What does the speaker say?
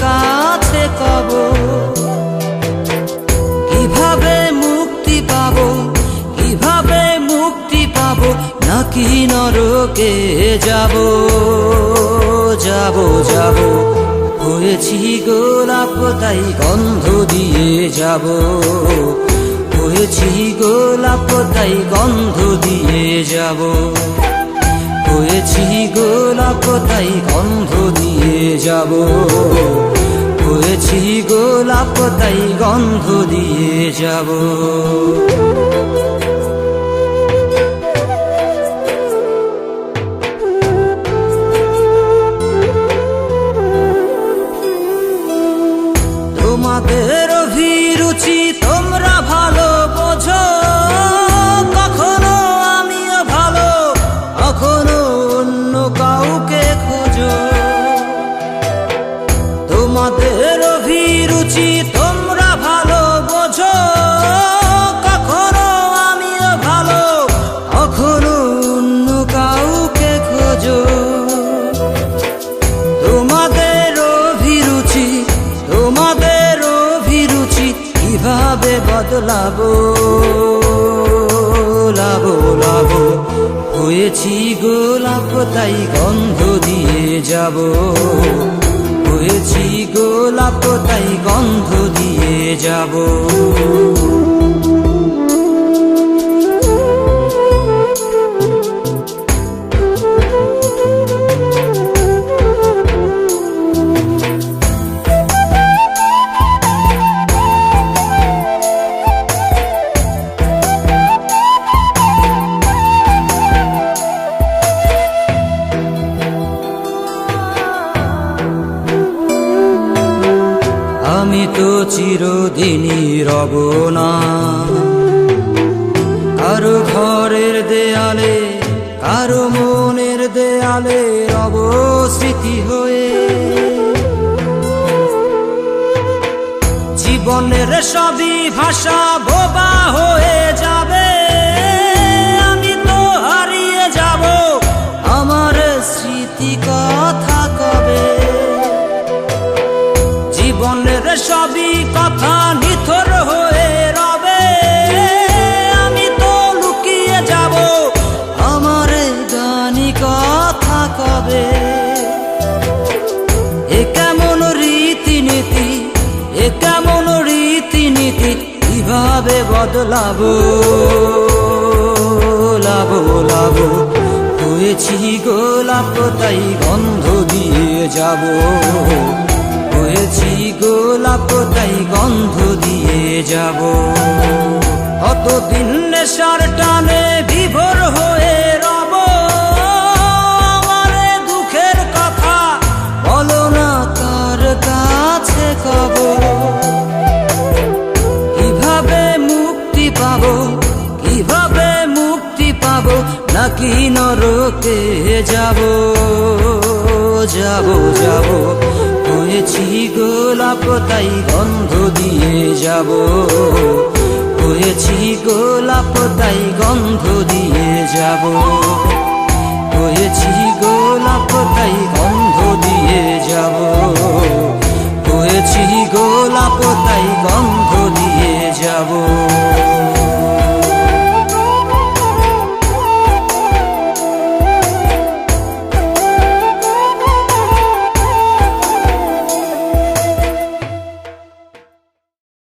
কাছে কব কিভাবে মুক্তি পাবো, কিভাবে মুক্তি পাবো, নাকি নরকে যাব যাব যাব। হয়েছি গোলাপ তাই গন্ধ দিয়ে যাব, হয়েছি গোলাপ তাই গন্ধ দিয়ে যাব, হয়েছি গোলাপ তাই গন্ধ দিয়ে যাব, হয়েছি গোলাপ তাই গন্ধ দিয়ে যাব। তোমাদের অভিরুচি তোমরা ভালো বোঝো, কখনো আমিও ভালো, কখনো অন্য কাউকে খোঁজো। তোমাদের অভিরুচি তোমরা ভালো বোঝো, কখনো আমিও ভালো, কখনো অন্য কাউকে খোঁজো। তোমাদের অভিরুচি, তোমাদের অভিরুচি কিভাবে বদলাবো লাবো লাবো। হয়েছি গোলাপ তাই গন্ধ দিয়ে যাব, হয়েছি গোলাপ তাই গন্ধ দিয়ে যাব। আমি তো চিরদিনই রব না কারো ঘরের দেয়ালে, কারো মনের দেয়ালে রব স্মৃতি হয়ে। জীবনের সবই ভাষা বোবা হয়ে যাবে, আমি তো হারিয়ে যাব, আমার স্মৃতি কথা কবে। জীবনের সবই কথা নিথর হয়ে রবে, আমি তো লুকিয়ে যাব, আমার গানি কথা কবে। এ কেমন রীতিনীতি, এ কেমন রীতিনীতি, কিভাবে বদলাবো লাবো লাবো। হয়েছি গোলাপ তাই গন্ধ দিয়ে যাব, হয়েছি গোলাপ তাই গন্ধ দিয়ে যাব। কতদিন নেশার টানে বিভোর হয়ে রব, আমার দুঃখের কথা বলো না কার কাছে কব। কিভাবে মুক্তি পাবো, কিভাবে মুক্তি পাবো, নাকি নরকে যাব যাব যাব। হয়েছি গোলাপ তাই গন্ধ দিয়ে যাব, হয়েছি গোলাপ তাই গন্ধ দিয়ে যাব, হয়েছি গোলাপ তাই গন্ধ দিয়ে যাব, হয়েছি গোলাপ তাই গন্ধ দিয়ে যাব।